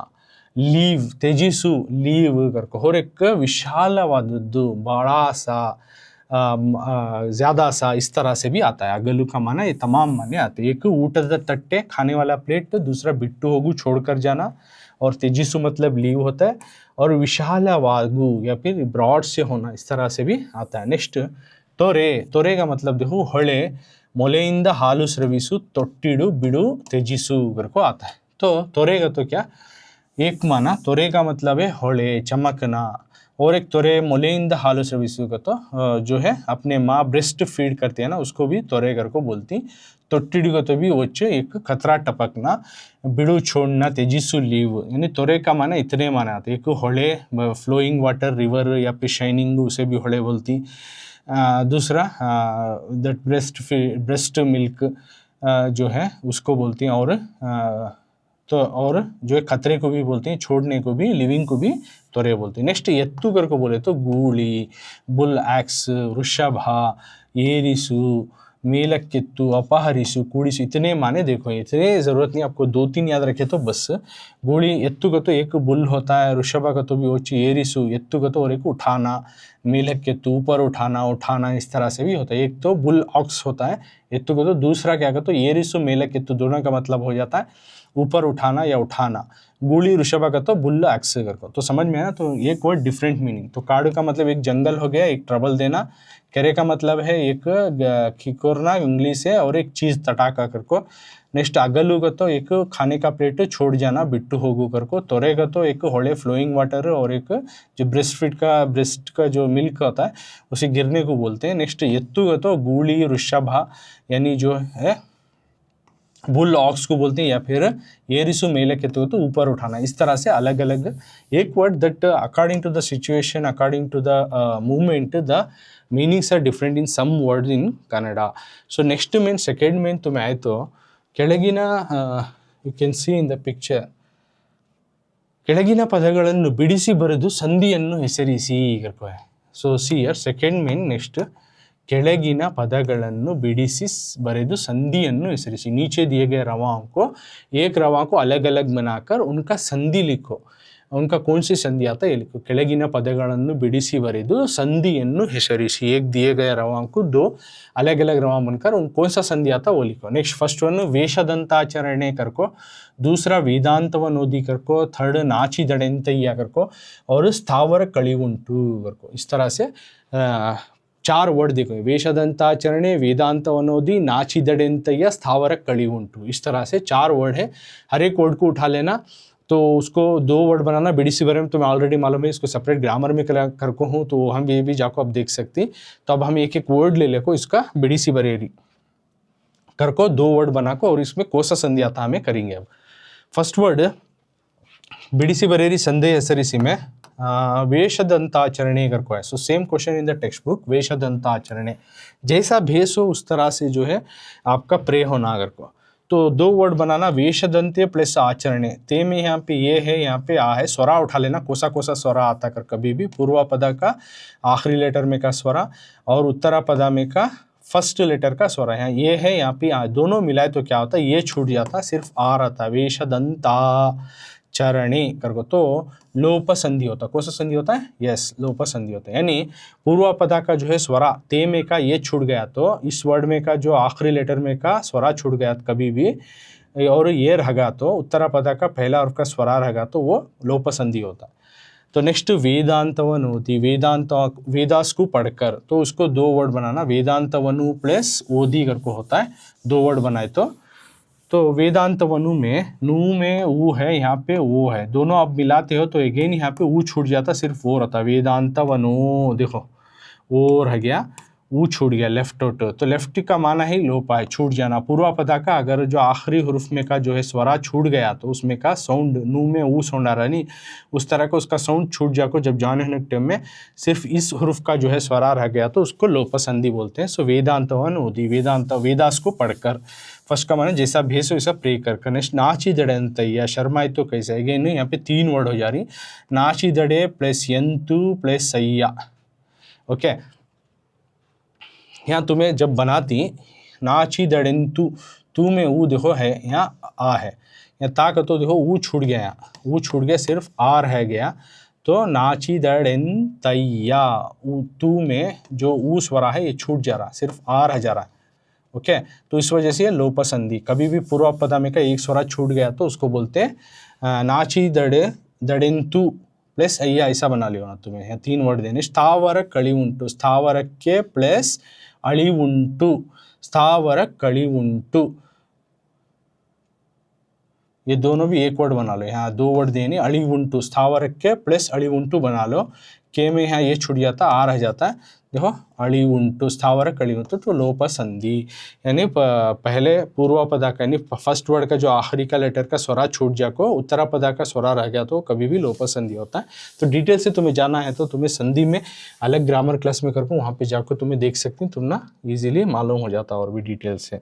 लीव, तेजिसु लीव करको. और एक विशालवादದ್ದು, बड़ा सा, ज़्यादा सा, इस तरह से भी आता है. अगलू का माना ये तमाम माने आते हैं. एक ऊटद तट्टे खाने वाला प्लेट, दूसरा बिट्टू होगु छोड़कर जाना, और तेजिसु मतलब लीव होता है, और विशालवागु या फिर ब्रॉड से होना, इस तरह से भी आता है. नेक्स्ट तोरे, तोरे का मतलब देखो ಹೊಳೆ, ಮೊಲೆಯಿಂದ ಹಾಲು ಸ್ರವಿಸು, ತೊಟ್ಟಿಡು ಬಿಡು तेजिसु करको आता है. तो तोरे का तो क्या एक माना, तोरे का मतलब है ಹೊಳೆ, चमकना. और एक तोरे ಮೊಲೆಯಿಂದ हालु स्रविसु का तो जो है अपने माँ ब्रेस्ट फीड करती है ना, उसको भी तोरे कर को बोलती. ತೊಟ್ಟಿಡು का तो भी वोच एक खतरा टपकना, बिड़ू छोड़ना, तेजिसु लीव यानी तोरे का माना इतने माना आते. एक ಹೊಳೆ फ्लोइंग वाटर, रिवर या फिर शाइनिंग, उसे भी ಹೊಳೆ बोलती. दूसरा दैट ब्रेस्ट मिल्क जो है उसको बोलती हैं. और तो और जो है खतरे को भी बोलते हैं, छोड़ने को भी, लिविंग को भी तोरे बोलते हैं. नेक्स्ट यत्तु कर को बोले तो गूली, बुल एक्स, वृषभा, ಏರಿಸು, ಮೇಲಕ್ಕೆತ್ತು, अपहरिसु, कूड़िसु इतने माने. देखो इतने ज़रूरत नहीं, आपको 2-3 याद रखे तो बस. गोली यत्तु का तो एक बुल होता है, ऋषभ का तो भी वो ಏರಿಸು यत्तु का तो, और एक उठाना, मेलक्केತ್ತು ऊपर उठाना इस तरह से भी होता है. एक तो बुल ऑक्स होता है यत्तु का, तो दूसरा क्या का तो ಏರಿಸು मेलक्केತ್ತು दोनों का मतलब हो जाता है ऊपर उठाना या उठाना. गूली ऋषभ का तो बुल एक्स कर को. तो समझ में है ना. तो एक वर्ड डिफरेंट मीनिंग. तो काड़ू का मतलब एक जंगल हो गया, एक ट्रबल देना. केरे का मतलब है एक खिकोरना इंग्लिश से, और एक चीज़ तटाका कर को. नेक्स्ट अगलू का तो एक खाने का प्लेट छोड़ जाना, बिट्टू होगू कर को. तोरे का तो एक ಹೊಳೆ फ्लोइंग वाटर, और एक जो ब्रेस्ट का जो मिल्क होता है उसे गिरने को बोलते हैं. नेक्स्ट यत्तु का तो गूली ऋषभा यानी जो है बुल ऑक्स को बोलते हैं, या फिर ಏರಿಸು ಮೇಲಕ್ಕೆತ್ತು तो ऊपर उठाना. इस तरह से अलग अलग एक word that according to the situation, according to the movement, the meanings are different in some words in Kannada. So next main second main तुम्हें ಆಯಿತು. ಕೆಳಗಿನ you can see in the picture, ಕೆಳಗಿನ ಪದಗಳನ್ನು ಬಿಡಿಸಿ ಬರೆದು ಸಂಧಿಯನ್ನು ಹೆಸರಿಸಿ. So see here second main. Next, ಕೆಳಗಿನ ಪದಗಳನ್ನು ಬಿಡಿಸಿ बरेदु संधिಯನ್ನು ಹೆಸರಿಸಿ. नीचे दिए गए रवाओं को एक रवा को अलग अलग बनाकर उनका संधि लिखो. उनका कौन सी संधि आता है ये लिखो. ಕೆಳಗಿನ ಪದಗಳನ್ನು ಬಿಡಿಸಿ ಬರೆದು ಸಂಧಿಯನ್ನು ಹೆಸರಿಸಿ. एक दिए गए रवाओं को दो अलग अलग रवा बनकर उन कौन सा संधि आता है वो लिखो. नेक्स्ट फर्स्ट वन ವೇಷದಂತಾಚರಣೆ करको, दूसरा ವೇದಾಂತವನೋದಿ करको, थर्ड ನಾಚಿದಡೆಂತಯ್ಯ करको और स्थावर कಳಿವುಂಟು करको. इस तरह से 4 वर्ड देखो. ವೇಷದಂತಾಚರಣೆ, वेदांतवनोदी, नाचिदडेंतಯ್ಯ, स्थावर कಳಿವುಂಟು. इस तरह से 4 वर्ड है. हर एक वर्ड को उठा लेना, तो उसको 2 वर्ड बनाना. बिडिसी बरे में तुम्हें ऑलरेडी मालूम है, इसको सेपरेट ग्रामर में करको हूँ, तो हम ये भी जाको अब देख सकती. तो अब हम एक एक वर्ड ले लेको, इसका बिडिसी बरेरी करको 2 वर्ड बनाको और इसमें कोसा संधि आता हमें करेंगे. अब फर्स्ट वर्ड बिडिसी बरेरी संधि ಹೆಸರಿಸಿ में वेशदंताचरणे करको है. So same question in the text book. वेशदंताचरणे, जैसा भेष हो उस तरह से जो है आपका प्रे होना करको. तो 2 वर्ड बनाना. वेशदंत्य प्लस आचरणे. ते में यहाँ पे ये है, यहाँ पे आ है. स्वरा उठा लेना, कोसा कोसा स्वरा आता कर कभी भी. पूर्वा पदा का आखिरी लेटर में का स्वरा और उत्तरा पदा में का फर्स्ट लेटर का स्वरा. यहाँ ये है, यहाँ पे दोनों मिलाए तो क्या होता है, ये छूट जाता, सिर्फ आ रहता. वेशदंता चरणी करको तो लोप संधि होता. कौन सा संधि होता है? यस, लोप संधि होता है. यानी पूर्वा पदा का जो है स्वरा ते में का ये छूट गया, तो इस वर्ड में का जो आखिरी लेटर में का स्वरा छूट गया कभी भी और ये रहेगा, तो उत्तरा पदा का पहला और का स्वरा रहेगा, तो वो लोप संधि होता है. तो नेक्स्ट वेदांतवनोदी. वेदास को पढ़कर, तो उसको 2 वर्ड बनाना. वेदांतवनु प्लस ओदी करको होता है, 2 वर्ड बनाए तो वेदांतवनु में नू में ऊ है, यहाँ पे वो है, दोनों आप मिलाते हो तो अगेन यहाँ पे ऊ छूट जाता, सिर्फ वो रहता. वेदांतवनु देखो वो रह गया, ऊ छूट गया, लेफ्ट आउट. तो लेफ्ट का माना ही लोपा है, छूट जाना. पूर्वा पदा का अगर जो आखिरी हरूफ में का जो है स्वरा छूट गया, तो उसमें का साउंड नू में ऊ साउंड आ रहा नहीं, उस तरह का उसका साउंड छूट जाको जब जाने होने टाइम में सिर्फ इस हरूफ का जो है स्वरा रह गया, तो उसको लोप संधि बोलते हैं. सो वेदांतवनोदी, वेदांत वेदास को पढ़कर. फर्स्ट का माना जैसा भेष हो वैसा प्रे कर. नेक्स्ट नाचिदडेंतಯ್ಯ, शर्माए तो कैसे. अगेन यहाँ पे 3 वर्ड हो जा रही. नाचिदडे प्लस यंतु प्लस सయ్య. ओके, यहाँ तुम्हें जब बनाती नाचिदडेंतु, तू में ऊ देखो है, यहाँ आ है, यहाँ ताक तो देखो ऊ छूट गया, यहाँ ऊ छूट गया, सिर्फ आ रह गया. तो नाचिदडेंतయ్య, तू में जो ऊ स्वरा है ये छूट जा रहा, सिर्फ आ रह जा रहा. ओके, तो इस वजह से ये लोप संधि. कभी भी पूर्व पदा में का एक स्वरा छूट गया तो उसको बोलते हैं नाचिदडेंतु प्लस अయ్య, ऐसा बना लियो ना तुम्हें. यहाँ 3 वर्ड देने. स्थावर कಳಿವುಂಟು, स्थावरಕ್ಕೆ प्लस अಳಿವುಂಟು, स्थावर कಳಿವುಂಟು, ये दोनों भी एक वर्ड बना लो. यहाँ 2 वर्ड देने. अಳಿವುಂಟು, स्थावरಕ್ಕೆ प्लस अಳಿವುಂಟು बना लो. के में यहाँ ये छूट जाता, आ रह जाता है. देखो अಳಿವುಂಟು, स्थावर कಳಿವುಂಟು, तो लोप संधि. यानी पहले पूर्वा पदा का यानी फर्स्ट वर्ड का जो आखिरी का लेटर का स्वरा छूट जाको, उत्तरा पदा का स्वरा रह गया, तो कभी भी लोप संधि होता है. तो डिटेल से तुम्हें जाना है तो तुम्हें संधि में अलग ग्रामर क्लास में करको, वहाँ पे जाकर तुम्हें देख सकती, तुम ना ईजिली मालूम हो जाता और भी डिटेल से.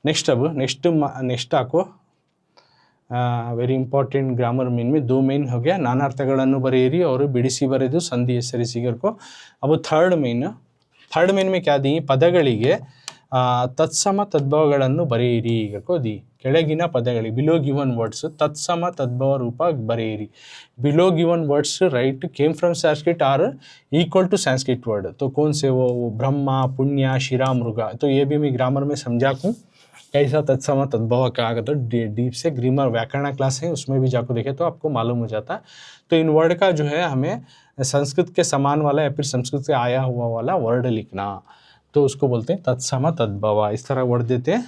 नेक्स्ट अब नेक्स्ट आपको ವೆರಿ ಇಂಪಾರ್ಟೆಂಟ್ ಗ್ರಾಮರ್ ಮೇನ್ में 2 ಮೇನ್ हो गया. ನಾನಾರ್ಥಗಳನ್ನು ಬರೆಯಿರಿ और ಬಿಡಿಸಿ ಬರೆದು ಸಂಧಿ ಹೆಸರಿಸಿ करको. अब ಥರ್ಡ್ ಮೇನ್ में क्या दी, ಪದಗಳಿಗೆ ತತ್ಸಮ ತದ್ಭವಗಳನ್ನು ಬರೆಯಿರಿ करको दी. ಕೆಳಗಿನ ಪದಗಳಿಗೆ बिलो गिवन वर्ड्स तत्सम तद्भव रूप बरेरी. Below given words right came from Sanskrit are equal to Sanskrit word. तो कौन से वो ब्रह्मा, पुण्य, शिरा, मृगा. तो ये भी मैं ग्रामर में समझाऊँ कैसा तत्सम तद्भव क्या आगा. तो डीप से ग्रामर व्याकरण क्लास है, उसमें भी जाकर देखे तो आपको मालूम हो जाता है. तो इन वर्ड का जो है हमें संस्कृत के समान वाला या फिर संस्कृत से आया हुआ वाला वर्ड लिखना, तो उसको बोलते हैं तत्सम तद्भव. इस तरह वर्ड देते हैं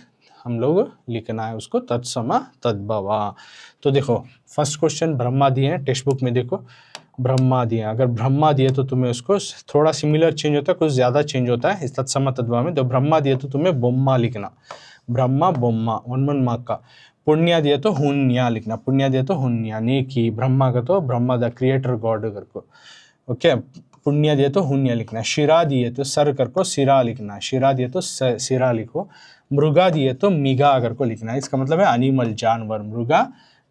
हम लोग, लिखना है उसको तत्सम तद्भव. तो देखो फर्स्ट क्वेश्चन ब्रह्मा दिए हैं, टेक्स्ट बुक में देखो ब्रह्मा दिए. अगर ब्रह्मा दिए तो तुम्हें उसको थोड़ा सिमिलर चेंज होता है, कुछ ज़्यादा चेंज होता है इस तत्सम तद्भव में. तो ब्रह्मा दिए तो तुम्हें बोम्मा लिखना, ब्रह्मा बोम्मा 1 मार्क का. पुण्य दिए तो हुन्या लिखना, पुण्य दिए तो हुन्या. नेकी ब्रह्मा का तो ब्रह्मा द क्रिएटर गॉड करको. ओके, पुण्य दिए तो हुन्या लिखना. शिरा दिए तो सर करको सिरा लिखना, शिरा दिए तो सिरा लिखो. मृगा दिए तो मिगा करको लिखना. इसका मतलब है एनिमल, जानवर. मृगा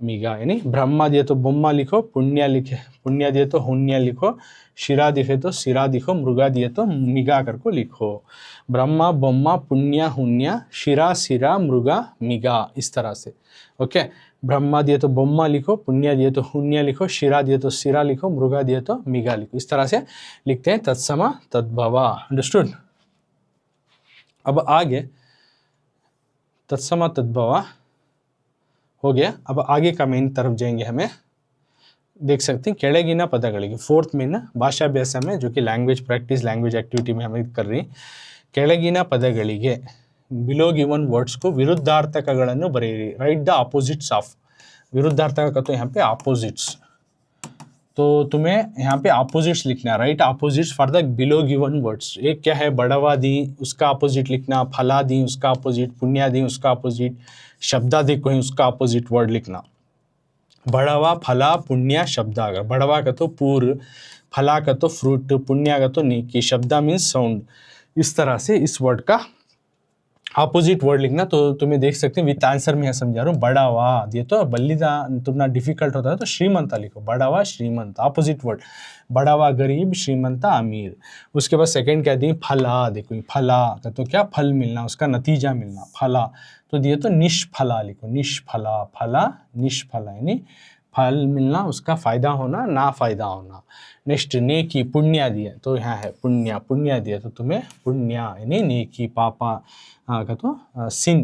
मिगा, यानी ब्रह्मा दिए तो ब्रह्मा लिखो, पुण्य दिए तो हुन्य लिखो, शिरा दिखे तो सिरा लिखो, मृगा दिए तो मिगा करको लिखो। ब्रह्मा ब्रह्मा पुण्य हुन्य शिरा सिरा मृगा मिगा, इस तरह से। ओके, ब्रह्मा दिए तो ब्रह्मा लिखो, पुण्य दिए तो हुन्य लिखो, शिरा दिए तो सिरा लिखो, मृगा दिए तो मिगा लिखो, इस तरह से लिखते हैं तत्सम तद्भवा। अंडरस्टूड। अब आगे तत्सम तद्भवा हो गया। अब आगे का मेन तरफ जाएंगे, हमें देख सकते हैं ಕೆಳಗಿನ ಪದಗಳಿಗೆ, फोर्थ मेन ಭಾಷಾಭ್ಯಾಸ में, जो कि लैंग्वेज प्रैक्टिस लैंग्वेज एक्टिविटी में हमें कर रही। ಕೆಳಗಿನ ಪದಗಳಿಗೆ बिलो गिवन वर्ड्स को विरुद्धार्थकಗಳನ್ನು बरेरी, राइट द ऑपोजिट्स ऑफ। विरुद्धार्थक का तो यहाँ पे ऑपोजिट्स, तो तुम्हें यहाँ पे ऑपोजिट्स लिखना है, right opposites for the below given words. एक क्या है, बड़वा दी, उसका ऑपोजिट लिखना, फला दी उसका ऑपोजिट, पुण्य दी उसका ऑपोजिट, शब्दा दी कोई उसका ऑपोजिट वर्ड लिखना। बड़वा फला पुण्य शब्दा, अगर बड़वा का तो पूर्व, फला का तो फ्रूट, पुण्य का तो नेकी, शब्दा मीन्स साउंड। इस तरह से इस वर्ड का ऑपोजिट वर्ड लिखना। तो तुम्हें देख सकते हैं विथ आंसर में समझा रहा हूँ। बड़ावा ये तो बल्लीदा तुमना डिफिकल्ट होता है तो श्रीमंता लिखो, बड़ावा श्रीमंत, ऑपोजिट वर्ड। बड़ावा गरीब, श्रीमंता अमीर। उसके बाद सेकंड क्या दी, फला, देखो फला का तो क्या, फल मिलना, उसका नतीजा मिलना, फला तो दिए तो निष्फला लिखो, निष्फला, फला निष्फला, यानी फल मिलना, उसका फायदा होना, ना फायदा होना। नेक्स्ट नेकी, पुण्य दिया तो यहाँ है पुण्य, पुण्य दिया तो तुम्हें पुण्य यानी नेकी, पापा का तो सिन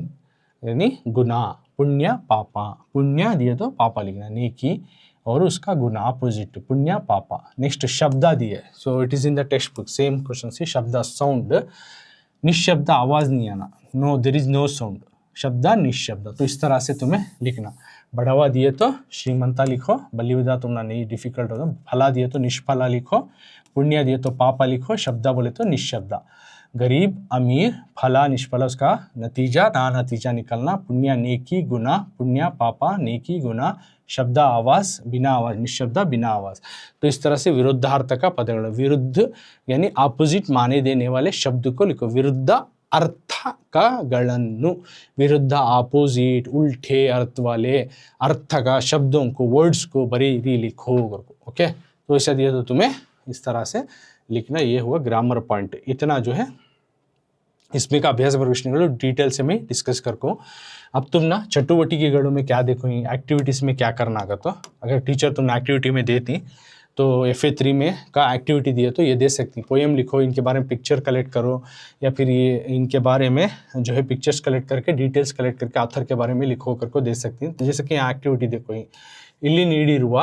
यानी गुनाह, पुण्य पापा, पुण्य दिए तो पापा लिखना, नेकी और उसका गुनाह अपोजिट, पुण्य पापा। नेक्स्ट शब्दा दिए, so it is in the text book, same question see. शब्दा साउंड, निशब्द आवाज नहीं आना, no there is no sound, शब्दा निशब्द, तो इस तरह से तुम्हें लिखना। बढ़ावा दिए तो श्रीमंता लिखो, बलिविदा तुमना नहीं डिफिकल्ट होता। फला दिए तो निष्फला लिखो, पुण्य दिए तो पापा लिखो, शब्दा बोले तो निशब्दा। गरीब अमीर, फला निष्फला उसका नतीजा, ना नतीजा निकलना, पुण्य नेकी गुना, पुण्य पापा नेकी गुना, शब्दा आवाज, बिना आवाज, निशब्दा बिना आवाज। तो इस तरह से विरुद्धार्थक पदಗಳು, विरुद्ध यानी ऑपोजिट माने देने वाले शब्द को लिखो। विरुद्ध अर्थकಗಳನ್ನು, विरुद्ध ऑपोजिट उल्टे अर्थ वाले अर्थ का शब्दों को, वर्ड्स को बरेरी लिखो। ओके, तो ऐसा दिया तो तुम्हें इस तरह से लिखना। ये हुआ ग्रामर पॉइंट। इतना जो है इसमें का अभ्यास प्रश्नಗಳು डिटेल से मैं डिस्कस करको। अब तुम ना चटुवटिकेಗಳು में क्या देखो, एक्टिविटीज़ में क्या करना आगा। तो अगर टीचर तुमने एक्टिविटी में देती तो FA3 में का एक्टिविटी दिए तो ये दे सकती, पोएम लिखो, इनके बारे में पिक्चर कलेक्ट करो, या फिर ये इनके बारे में जो है पिक्चर्स कलेक्ट करके, डिटेल्स कलेक्ट करके ऑथर के बारे में लिखो करको दे सकती हैं। जैसे कि यहाँ एक्टिविटी देखो, ಇಲ್ಲಿ ನೀಡಿರುವ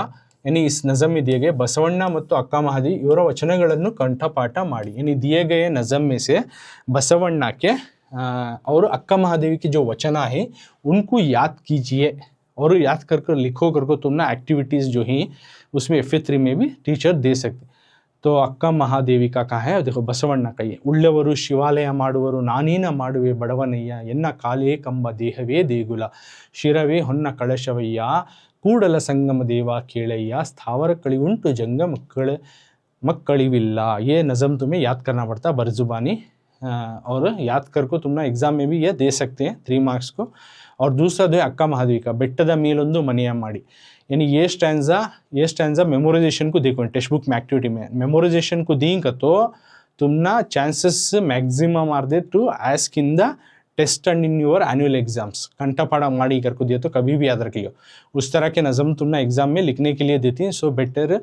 यानी इस नज़म में दिए गए बसवಣ್ಣ ಮತ್ತು ಅಕ್ಕ ಮಹಾದೇವಿ ಇವರ ವಚನಗಳನ್ನು ಕಂಠಪಾಠ ಮಾಡಿ। यानी दिए गए नज़म में से बसवಣ್ಣ के और अक्का महादेवी की जो वचना है उनको याद कीजिए और याद कर लिखो करको तुम ना एक्टिविटीज़ जो ही उसमें FA3 में भी टीचर दे सकते। तो अक्का महादेवी का कहा है, देखो बसवಣ್ಣ का ये, ಉಳ್ಳವರು ಶಿವಾಲಯ ಮಾಡುವರು ನಾನೇನ ಮಾಡುವೆ ಬಡವನಯ್ಯ ಎನ್ನ ಕಾಲೇ ಕಂಬ ದೇಹವೇ ದೇಗುಲ ಶಿರವೇ ಹೊನ್ನ ಕಳಶವಯ್ಯ ಕೂಡಲ ಸಂಗಮ ದೇವ ಕೇಳಯ್ಯ ಸ್ಥಾವರ ಕಳಿವುಂಟು ಜಂಗ मक्कड़िविल्ला। ये नज़म तुम्हें याद करना पड़ता बरजुबानी, और याद करको तुम ना एग्ज़ाम में भी ये दे सकते हैं 3 मार्क्स को। और दूसरा जो है अक्का महादेवी का ಬೆಟ್ಟದ ಮೇಲೊಂದು ಮನೆಯ ಮಾಡಿ, यानी ये स्टैंजा मेमोराइजेशन को देखो टेक्स्ट बुक में एक्टिविटी में मेमोराइजेशन को दी का तो तुम ना chances maximum are they to ask in the test and in your annual exams. कंठपाठ माड़ी करको दिया तो कभी भी याद रखिएगा। उस तरह के नज़म तुम ना एग्जाम में लिखने के लिए देती हैं। So better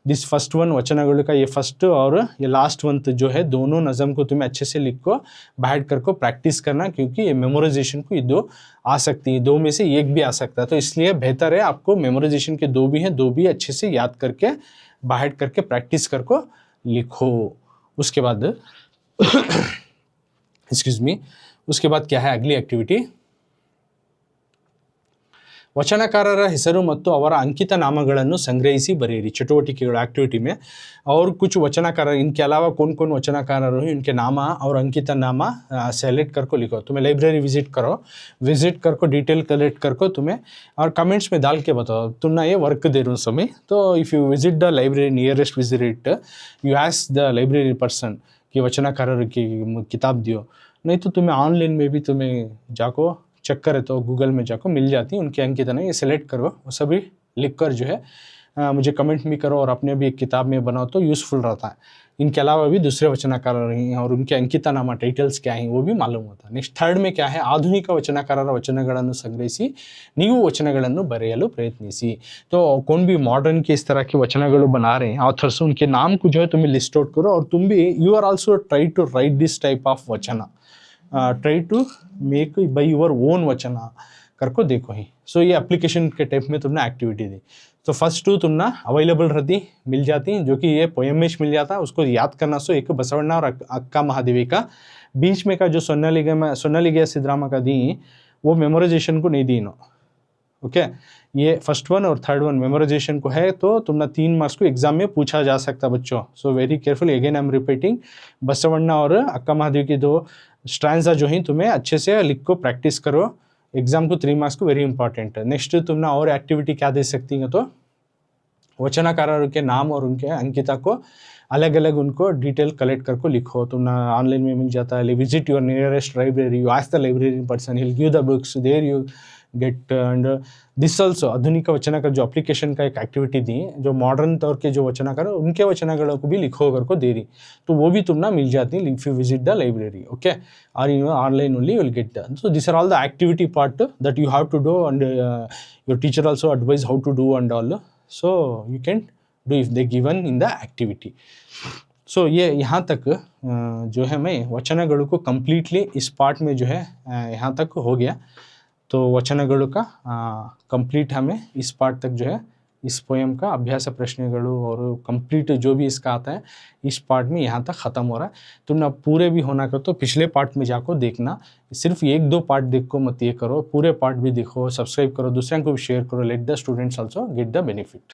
this first one वचनगढ़ का ये फर्स्ट और ये लास्ट वन जो है दोनों नज़म को तुम्हें अच्छे से लिख को बैठ करको प्रैक्टिस करना, क्योंकि ये मेमोराइजेशन को ये 2 आ सकती है, 2 में से एक भी आ सकता है। तो इसलिए बेहतर है आपको मेमोराइजेशन के 2 भी हैं, 2 भी अच्छे से याद करके बैठ करके प्रैक्टिस करको लिखो। उसके बाद एक्सक्यूज मी, उसके बाद क्या है अगली एक्टिविटी, ವಚನಕಾರರ ಹೆಸರು ಮತ್ತು ಅವರ ಅಂಕಿತ ನಾಮಗಳನ್ನು ಸಂಗ್ರಹಿಸಿ ಬರೆಯಿರಿ। चटुवटिकेಗಳು एक्टिविटी में और कुछ वचनकार, इनके अलावा कौन कौन वचनकार हो इनके नाम और अंकित नाम सेलेक्ट करको लिखो। तुम्हें लाइब्रेरी विजिट करको डिटेल कलेक्ट करको तुम्हें, और कमेंट्स में डाल के बताओ। तुम ना ये वर्क दे रहे हो समय, तो if you visit the library nearest visit you ask the library person कि वचनकार की किताब दियो, नहीं तो तुम्हें ऑनलाइन में भी तुम्हें जाको चेक करे तो गूगल में जाकर मिल जाती है, उनकी अंकिता नहीं, ये सेलेक्ट करो, वो सभी लिख कर जो है मुझे कमेंट भी करो और अपने भी एक किताब में बनाओ तो यूज़फुल रहता है। इनके अलावा भी दूसरे वचनकार रही हैं और उनके अंकिता नामा टाइटल्स क्या हैं वो भी मालूम होता है। नेक्स्ट थर्ड में क्या है, आधुनिक वचनकारರ वचनಗಳನ್ನು ಸಂಗ್ರಹಿಸಿ ನೀವು वचनಗಳನ್ನು बರೆಯಲು प्रयत्निಸಿ। तो कौन भी मॉडर्न के इस तरह के वचनಗಳು बना रहे हैं ऑथर्स, उनके नाम को जो है तुम्हें लिस्ट आउट करो और तुम भी you are also try to write this type of वचन, try to make by your own वचन करको देखो ही। सो ये एप्लीकेशन के टाइप में तुमने एक्टिविटी दी। तो फर्स्ट टू तुम ना अवेलेबल रहती मिल जाती, जो कि ये पोएमेश मिल जाता है, उसको याद करना। सो एक बसवಣ್ಣ और अक्का महादेवी का, बीच में का जो सोनालिगे सिद्धरामा का दी वो मेमोराइजेशन को नहीं दी नो। ओके, ये फर्स्ट वन और थर्ड वन मेमोराइजेशन को है, तो तुम ना 3 मार्क्स को एग्जाम में पूछा जा सकता बच्चों। So very careful, again I am repeating, Basavanna और अक्का महादेवी की 2 स्ट्रैंजा जो ही तुम्हें अच्छे से लिख को प्रैक्टिस करो, एग्जाम को 3 मार्क्स को वेरी इंपॉर्टेंट है। नेक्स्ट तुम ना और एक्टिविटी क्या दे सकती हैं, तो वचनकारों के नाम और उनके अंकिता को अलग अलग उनको डिटेल कलेक्ट करके लिखो। तुम ना ऑनलाइन में मिल जाता है, visit your nearest library, you ask the librarian person, he will give the books, there you get. And this also आधुनिक वचनकार जो एप्लीकेशन का एक एक्टिविटी दी, जो मॉडर्न तौर के जो वचनकार उनके वचनों को भी लिखो करको दे रही, तो वो भी तुम ना मिल जाती है if you visit the library. Okay, और you online only you will get the. So this are all the activity part that you have to do, and your teacher also advise how to do and all, so you can do if they given in the activity. सो ये यहाँ तक जो है मैं वचनಗಳು को completely इस part में जो है यहाँ तक हो गया। तो वचनಗಳು का कंप्लीट हमें इस पार्ट तक जो है इस पोएम का अभ्यास प्रश्नಗಳು और कंप्लीट जो भी इसका आता है इस पार्ट में यहाँ तक ख़त्म हो रहा है। तुम ना पूरे भी होना कर तो पिछले पार्ट में जाकर देखना, सिर्फ 1-2 पार्ट देख को मत ये करो, पूरे पार्ट भी देखो, सब्सक्राइब करो, दूसरों को भी शेयर करो, let the students also get the benefit.